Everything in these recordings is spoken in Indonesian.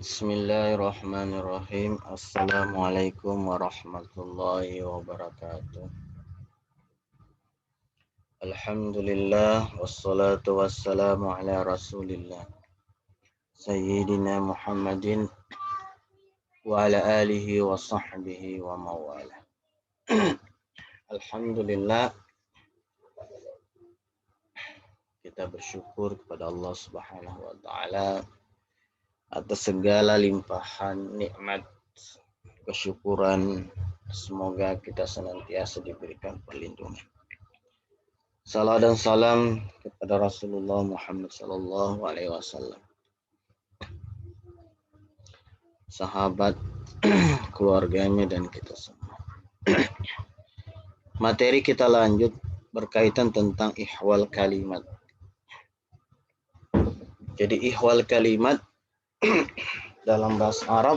Bismillahirrahmanirrahim. Assalamualaikum warahmatullahi wabarakatuh. Alhamdulillah wassalatu wassalamu ala Rasulillah Sayyidina Muhammadin wa ala alihi wa sahbihi wa mawala. Alhamdulillah, kita bersyukur kepada Allah Subhanahu wa taala atas segala limpahan nikmat kesyukuran. Semoga kita senantiasa diberikan perlindungan. Salam dan salam kepada Rasulullah Muhammad sallallahu alaihi wasallam, sahabat, keluarganya, dan kita semua. Materi kita lanjut berkaitan tentang ihwal kalimat. Jadi ihwal kalimat dalam bahasa Arab,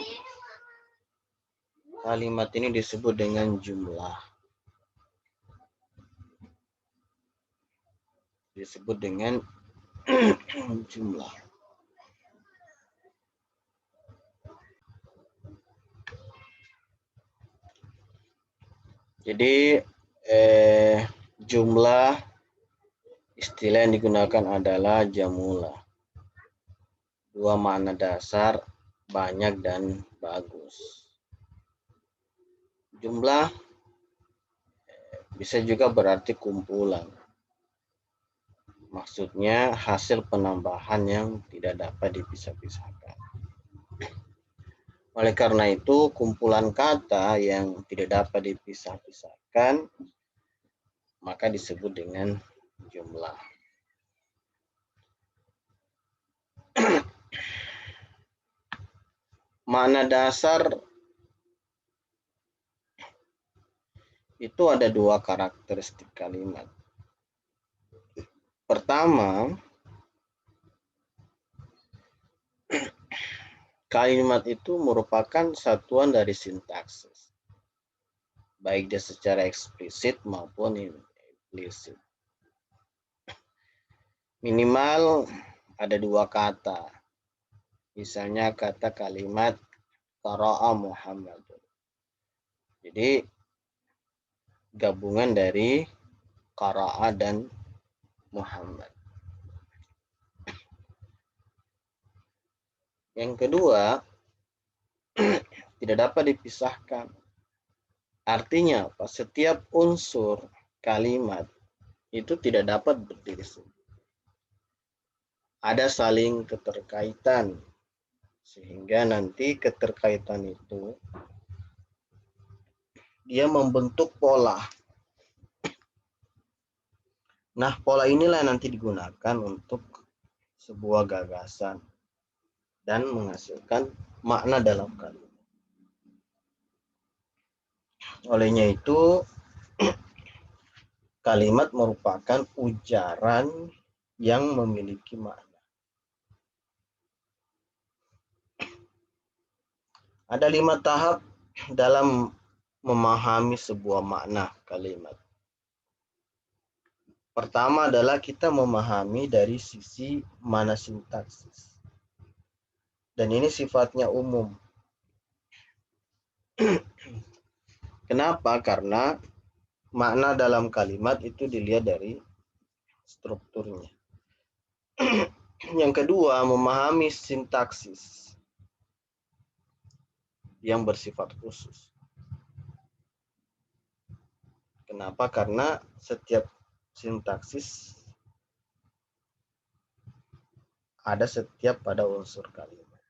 kalimat ini disebut dengan jumlah. Disebut dengan jumlah. Jadi jumlah istilah yang digunakan adalah jamula. Dua makna dasar, banyak dan bagus. Jumlah bisa juga berarti kumpulan. Maksudnya hasil penambahan yang tidak dapat dipisah-pisahkan. Oleh karena itu, kumpulan kata yang tidak dapat dipisah-pisahkan maka disebut dengan jumlah. Makna dasar itu ada dua karakteristik kalimat. Pertama, kalimat itu merupakan satuan dari sintaksis, baik dia secara eksplisit maupun implisit. Minimal ada dua kata. Misalnya kata kalimat qara'a Muhammad. Jadi gabungan dari qara'a dan Muhammad. Yang kedua, tidak dapat dipisahkan. Artinya apa? Setiap unsur kalimat itu tidak dapat berdiri sendiri. Ada saling keterkaitan, sehingga nanti keterkaitan itu dia membentuk pola. Nah, pola inilah nanti digunakan untuk sebuah gagasan dan menghasilkan makna dalam kalimat. Olehnya itu, kalimat merupakan ujaran yang memiliki makna. Ada 5 tahap dalam memahami sebuah makna kalimat. Pertama adalah kita memahami dari sisi mana sintaksis. Dan ini sifatnya umum. Kenapa? Karena makna dalam kalimat itu dilihat dari strukturnya. Yang kedua, memahami sintaksis yang bersifat khusus. Kenapa? Karena setiap sintaksis ada setiap pada unsur kalimat.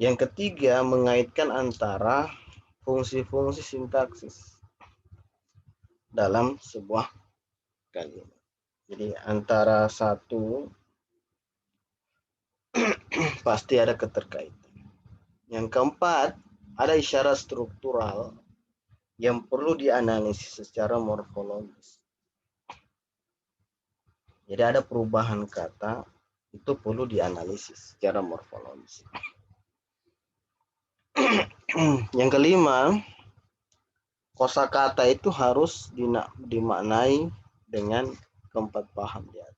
Yang ketiga, mengaitkan antara fungsi-fungsi sintaksis dalam sebuah kalimat. Jadi antara satu pasti ada keterkaitan. Yang keempat, ada isyarat struktural yang perlu dianalisis secara morfologis. Jadi ada perubahan kata, itu perlu dianalisis secara morfologis. Yang kelima, kosakata itu harus dimaknai dengan keempat paham di atas.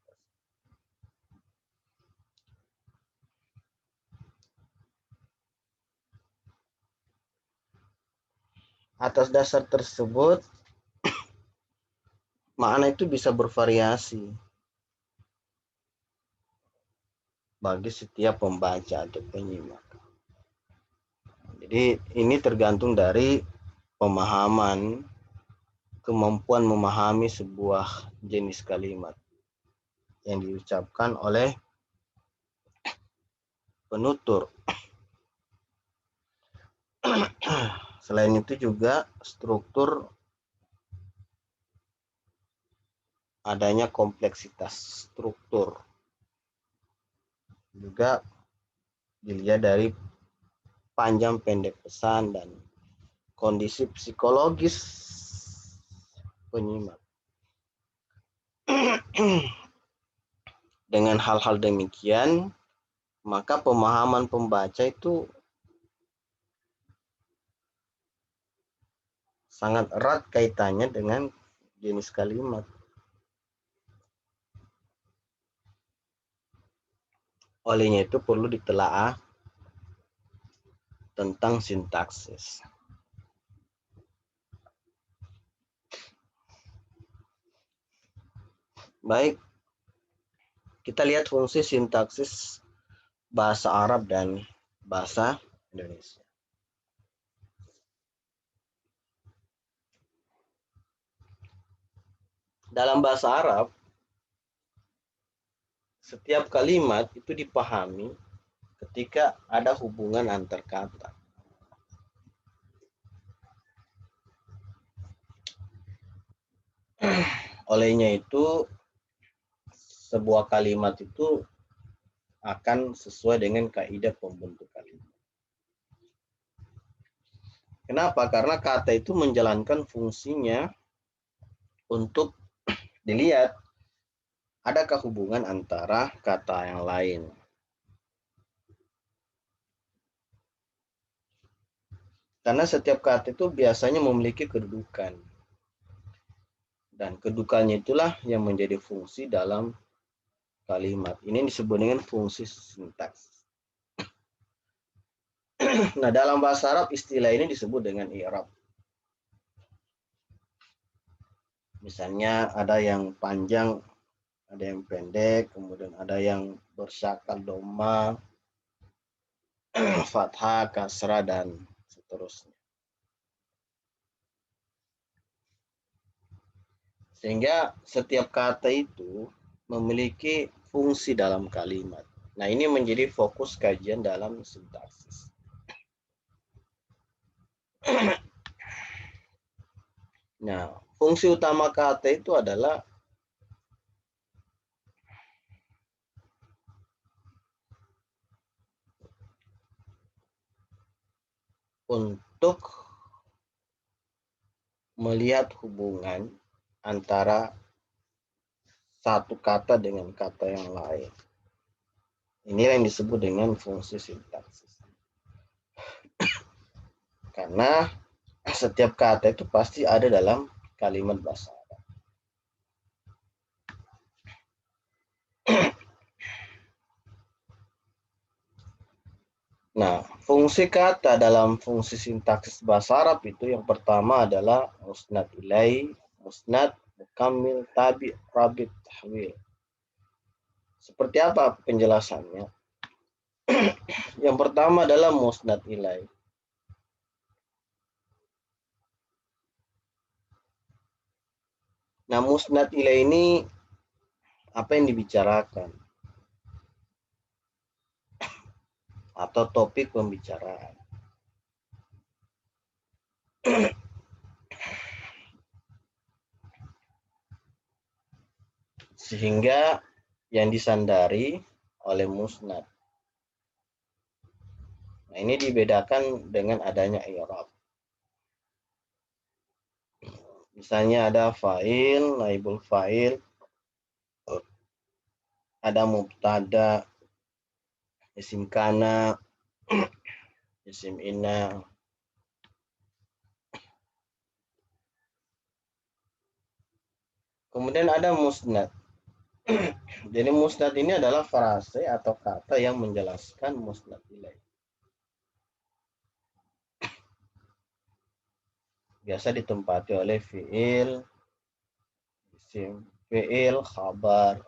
Atas dasar tersebut, makna itu bisa bervariasi bagi setiap pembaca atau penyimak. Jadi ini tergantung dari pemahaman, kemampuan memahami sebuah jenis kalimat yang diucapkan oleh penutur. Selain itu juga struktur, adanya kompleksitas struktur juga dilihat dari panjang pendek pesan dan kondisi psikologis penyimak. Dengan hal-hal demikian, maka pemahaman pembaca itu sangat erat kaitannya dengan jenis kalimat. Olehnya itu perlu ditelaah tentang sintaksis. Baik, kita lihat fungsi sintaksis bahasa Arab dan bahasa Indonesia. Dalam bahasa Arab, setiap kalimat itu dipahami ketika ada hubungan antar kata. Olehnya itu, sebuah kalimat itu akan sesuai dengan kaidah pembentuk kalimat. Kenapa? Karena kata itu menjalankan fungsinya untuk dilihat adakah hubungan antara kata yang lain. Karena setiap kata itu biasanya memiliki kedudukan. Dan kedudukannya itulah yang menjadi fungsi dalam kalimat. Ini disebut dengan fungsi sintaks. Nah, dalam bahasa Arab istilah ini disebut dengan i'rab. Misalnya ada yang panjang, ada yang pendek, kemudian ada yang bersyakal dhamma, fathah, kasrah, dan seterusnya. Sehingga setiap kata itu memiliki fungsi dalam kalimat. Nah, ini menjadi fokus kajian dalam sintaksis. Nah, fungsi utama kata itu adalah untuk melihat hubungan antara satu kata dengan kata yang lain. Inilah yang disebut dengan fungsi sintaksis. Karena setiap kata itu pasti ada dalam kalimat bahasa Arab. Nah, fungsi kata dalam fungsi sintaksis bahasa Arab itu yang pertama adalah musnad ilai, musnad, mukammil, tabi, rabit, tahwil. Seperti apa penjelasannya? Yang pertama adalah musnad ilai. Nah, musnad ilai ini apa yang dibicarakan? Atau topik pembicaraan. Sehingga yang disandari oleh musnad. Nah, ini dibedakan dengan adanya i'rab. Misalnya ada fa'il, naibul fa'il, ada mubtada, isim kana, isim inna. Kemudian ada musnad. Jadi musnad ini adalah frase atau kata yang menjelaskan musnad ilaih. biasa ditempati oleh fiil, isim fiil, khabar.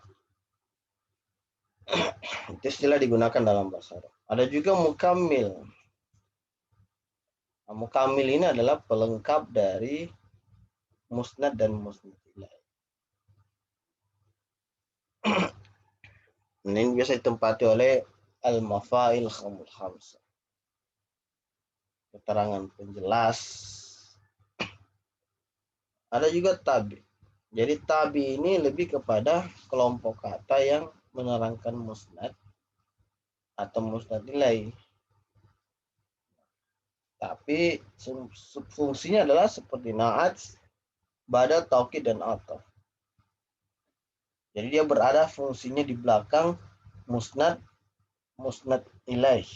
Itu istilah digunakan dalam bahasa Arab. Ada juga mukammil. Nah, mukammil ini adalah pelengkap dari musnad dan musnad ilaih. Ini biasa ditempati oleh al-mafail khamsah. Keterangan penjelas. Ada juga tabi. Jadi tabi ini lebih kepada kelompok kata yang menerangkan musnad atau musnad ilaih. Tapi fungsinya adalah seperti na'at, badal, taukid, dan ataf. Jadi dia berada fungsinya di belakang musnad, musnad ilaih.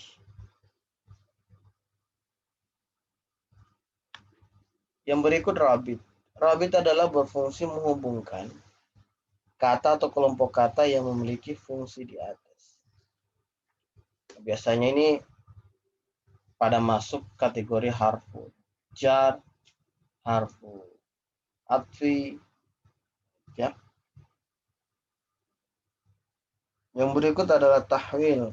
Yang berikut rabit. Rabit adalah berfungsi menghubungkan kata atau kelompok kata yang memiliki fungsi di atas. Biasanya ini pada masuk kategori harfu jar, harfu atfi, ya. Yang berikut adalah tahwil.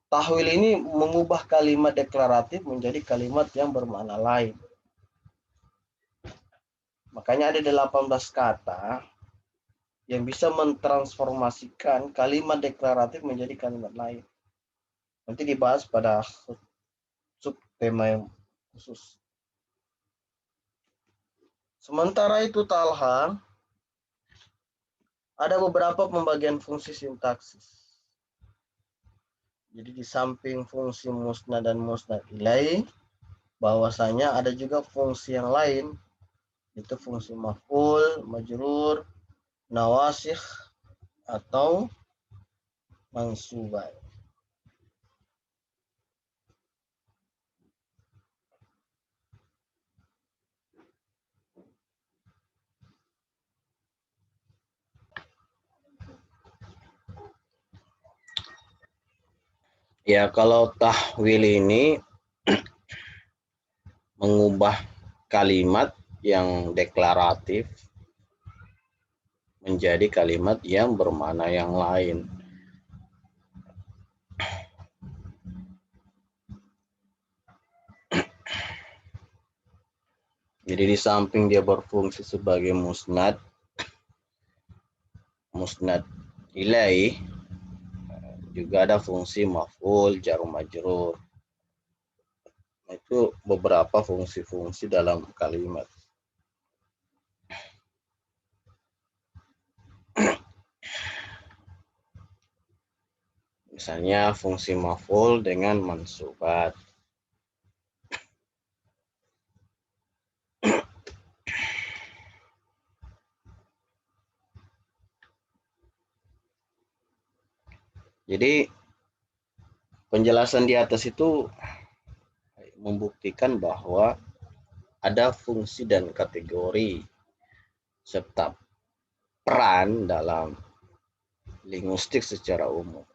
Tahwil ini mengubah kalimat deklaratif menjadi kalimat yang bermakna lain. Makanya ada 18 kata yang bisa mentransformasikan kalimat deklaratif menjadi kalimat lain. Nanti dibahas pada subtema yang khusus. Sementara itu Talha, ada beberapa pembagian fungsi sintaksis. Jadi di samping fungsi musnad dan musnad ilaih, bahwasanya ada juga fungsi yang lain, itu fungsi maf'ul, majrur, nawasikh, atau mansubah. Ya, kalau tahwil ini mengubah kalimat yang deklaratif menjadi kalimat yang bermakna yang lain. Jadi di samping dia berfungsi sebagai musnad, musnad ilaih, juga ada fungsi maf'ul, jar majrur. Itu beberapa fungsi-fungsi dalam kalimat. Misalnya fungsi maf'ul dengan mansubat. Jadi penjelasan di atas itu membuktikan bahwa ada fungsi dan kategori serta peran dalam linguistik secara umum.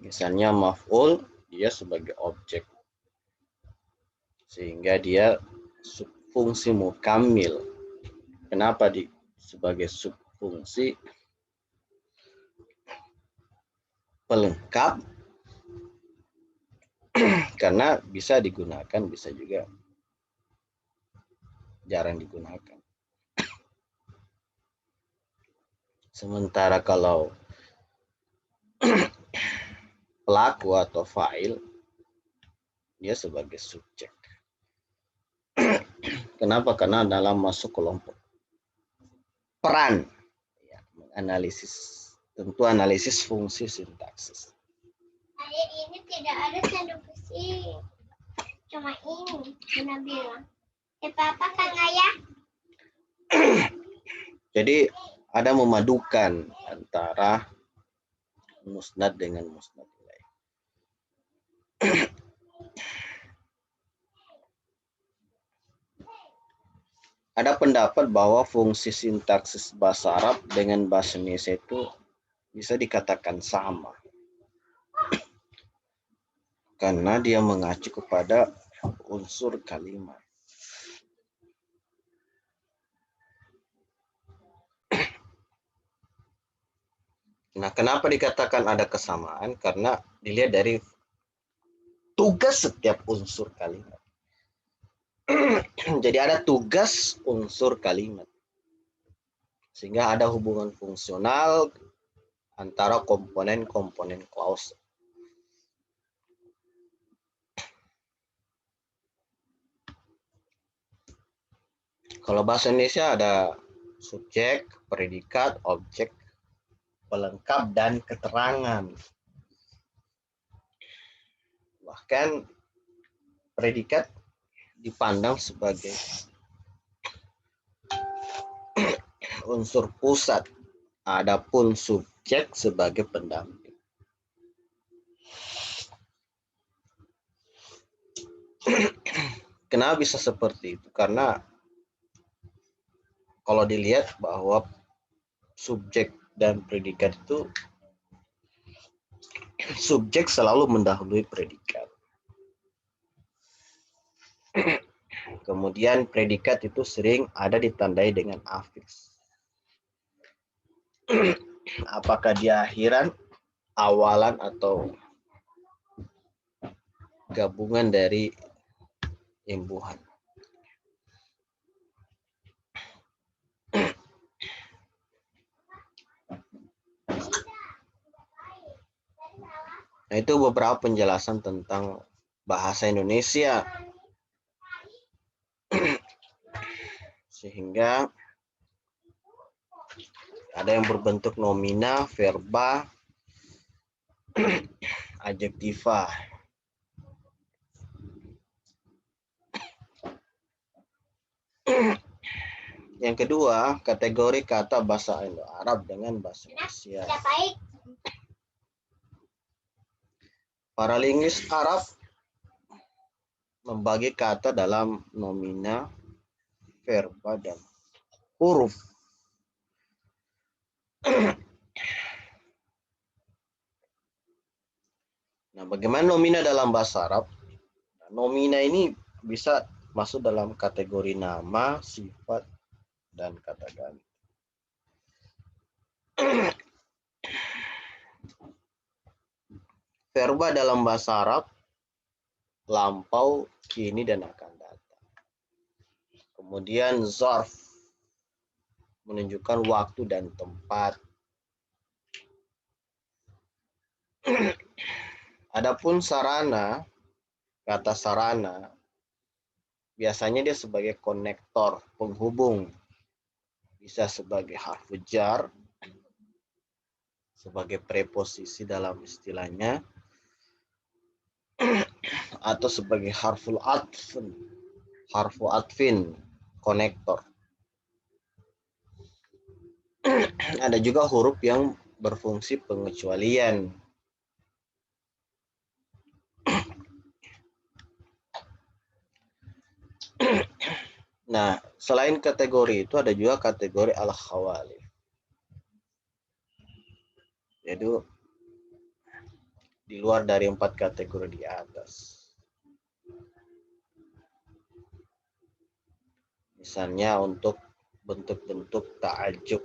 Misalnya maf'ul, dia sebagai objek, sehingga dia subfungsi mukammil. Kenapa sebagai subfungsi? Pelengkap, karena bisa digunakan, bisa juga jarang digunakan. Sementara kalau pelaku atau fa'il, dia sebagai subjek. Kenapa? Karena dalam masuk kelompok peran, ya, analisis, tentu analisis fungsi sintaksis. Ini tidak ada sendok besi, cuma ini Bunda bilang. Papa kan ayah. Jadi ada memadukan antara musnad dengan musnad ilaih. Ada pendapat bahwa fungsi sintaksis bahasa Arab dengan bahasa Indonesia itu bisa dikatakan sama. karena dia mengacu kepada unsur kalimat. Nah, kenapa dikatakan ada kesamaan? Karena dilihat dari tugas setiap unsur kalimat. Jadi ada tugas unsur kalimat. Sehingga ada hubungan fungsional antara komponen-komponen clause. Kalau bahasa Indonesia ada subjek, predikat, objek, pelengkap, dan keterangan. Bahkan predikat dipandang sebagai unsur pusat, adapun subjek sebagai pendamping. Kenapa bisa seperti itu? Karena kalau dilihat bahwa subjek dan predikat itu, subjek selalu mendahului predikat. Kemudian predikat itu sering ada ditandai dengan afiks. Apakah dia akhiran, awalan, atau gabungan dari imbuhan. Nah, itu beberapa penjelasan tentang bahasa Indonesia. Sehingga ada yang berbentuk nomina, verba, adjektiva. Yang kedua, kategori kata bahasa Indo-Arab dengan bahasa Indonesia. Para linguis Arab membagi kata dalam nomina, verba, dan huruf. Nah, bagaimana nomina dalam bahasa Arab? Nomina ini bisa masuk dalam kategori nama, sifat, dan kata ganti. Verba dalam bahasa Arab, lampau, kini, dan akan datang. Kemudian zarf, menunjukkan waktu dan tempat. Adapun sarana, kata sarana, biasanya dia sebagai konektor, penghubung. Bisa sebagai harfu jar, sebagai preposisi dalam istilahnya, atau sebagai harfu atfin, konektor. Ada juga huruf yang berfungsi pengecualian. Nah, selain kategori itu ada juga kategori al-khawalif. Jadi di luar dari 4 kategori di atas. Misalnya untuk bentuk-bentuk ta'ajub.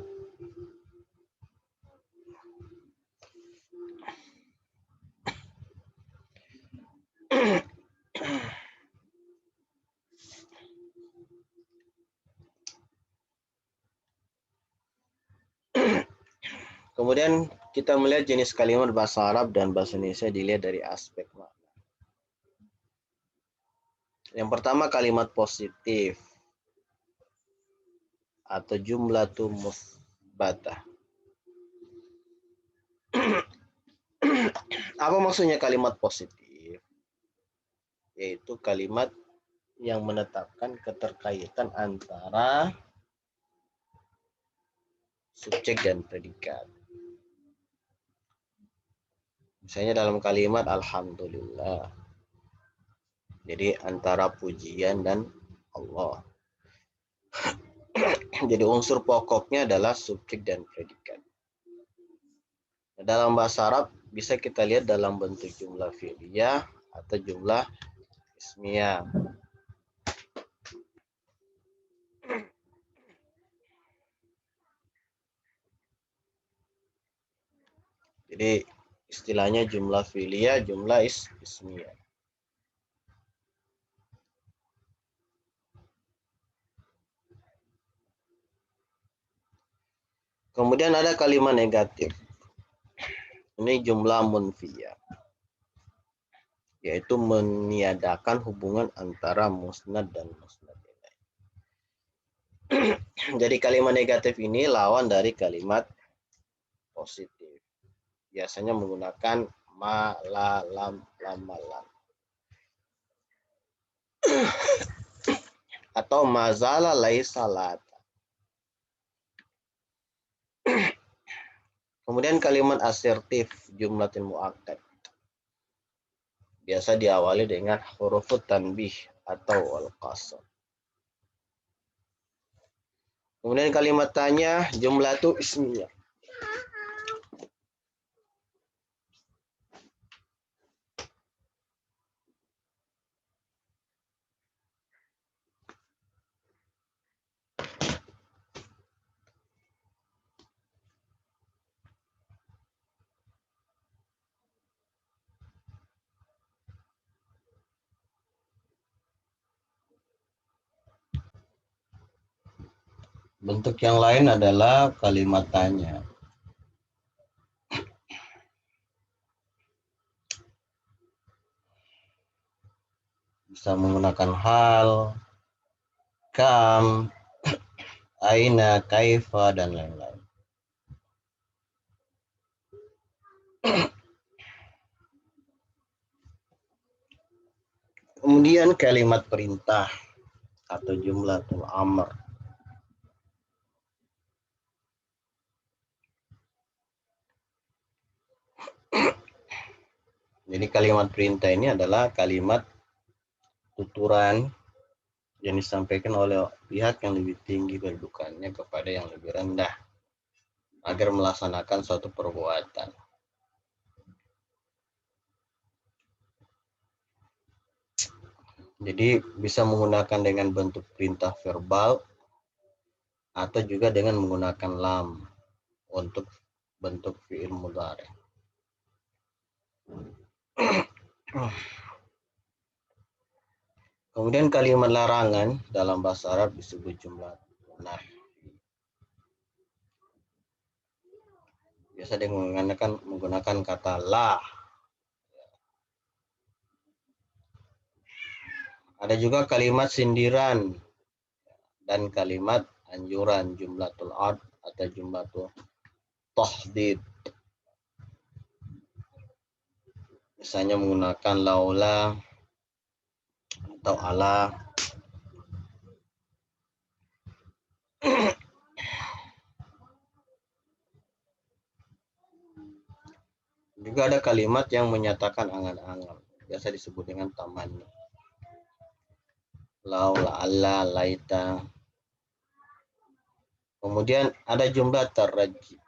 Kemudian kita melihat jenis kalimat bahasa Arab dan bahasa Indonesia dilihat dari aspek makna. Yang pertama kalimat positif atau jumlatul musbatah. Apa maksudnya kalimat positif? Yaitu kalimat yang menetapkan keterkaitan antara subjek dan predikat. Misalnya dalam kalimat alhamdulillah. Jadi antara pujian dan Allah. Jadi unsur pokoknya adalah subjek dan predikat. Dalam bahasa Arab bisa kita lihat dalam bentuk jumlah fi'liyah atau jumlah ismiyah. Jadi istilahnya jumlah fi'liyah, jumlah ismiyah. Kemudian ada kalimat negatif. Ini jumlah munfiyah, yaitu meniadakan hubungan antara musnad dan musnad ilaih. Jadi kalimat negatif ini lawan dari kalimat positif. Biasanya menggunakan ma, la, lam, lama, lam. Atau mazala, laisa, lat. Kemudian kalimat asertif jumlatin muakkad. Biasa diawali dengan huruf tanbih atau al-qasam. Kemudian kalimat tanya jumlah itu ismiyah. Bentuk yang lain adalah kalimat tanya. Bisa menggunakan hal, kam, aina, kaifa, dan lain-lain. Kemudian kalimat perintah atau jumlatul amr. Jadi kalimat perintah ini adalah kalimat tuturan yang disampaikan oleh pihak yang lebih tinggi kedudukannya kepada yang lebih rendah agar melaksanakan suatu perbuatan. Jadi bisa menggunakan dengan bentuk perintah verbal atau juga dengan menggunakan lam untuk bentuk fi'il mudhari. Kemudian kalimat larangan dalam bahasa Arab disebut jumlah nahi. Biasa dengan menggunakan kata la. Ada juga kalimat sindiran dan kalimat anjuran, jumlatul ad atau jumlatul tahdid. Misalnya menggunakan laula atau ala. Juga ada kalimat yang menyatakan angan-angan, biasa disebut dengan tamanni. Laula, alla, laita. Kemudian ada jumlah taraji,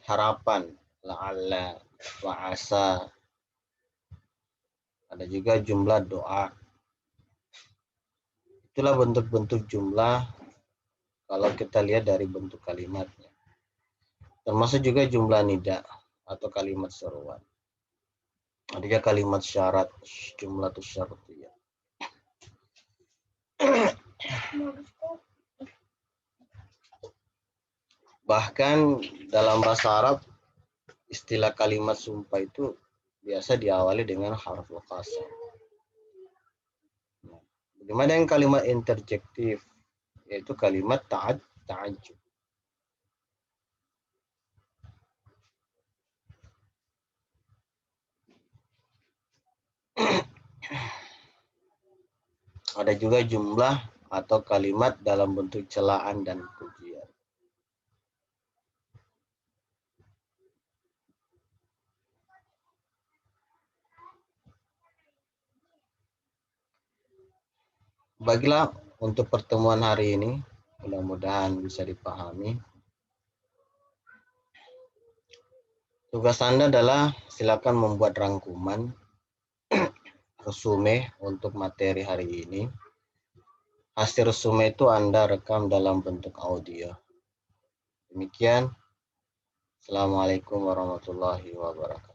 harapan, la'alla, wa'asa. Ada juga jumlah doa. Itulah bentuk-bentuk jumlah kalau kita lihat dari bentuk kalimatnya. Termasuk juga jumlah nida atau kalimat seruan. Ada juga kalimat syarat, jumlah tu syartiyah. Bahkan dalam bahasa Arab istilah kalimat sumpah itu biasa diawali dengan harful qasam. Bagaimana yang kalimat interjektif, yaitu kalimat ta'ajjub. Ada juga jumlah atau kalimat dalam bentuk celaan dan pujian. Bagilah untuk pertemuan hari ini, mudah-mudahan bisa dipahami. Tugas Anda adalah silakan membuat rangkuman resume untuk materi hari ini. Hasil resume itu Anda rekam dalam bentuk audio. Demikian. Assalamualaikum warahmatullahi wabarakatuh.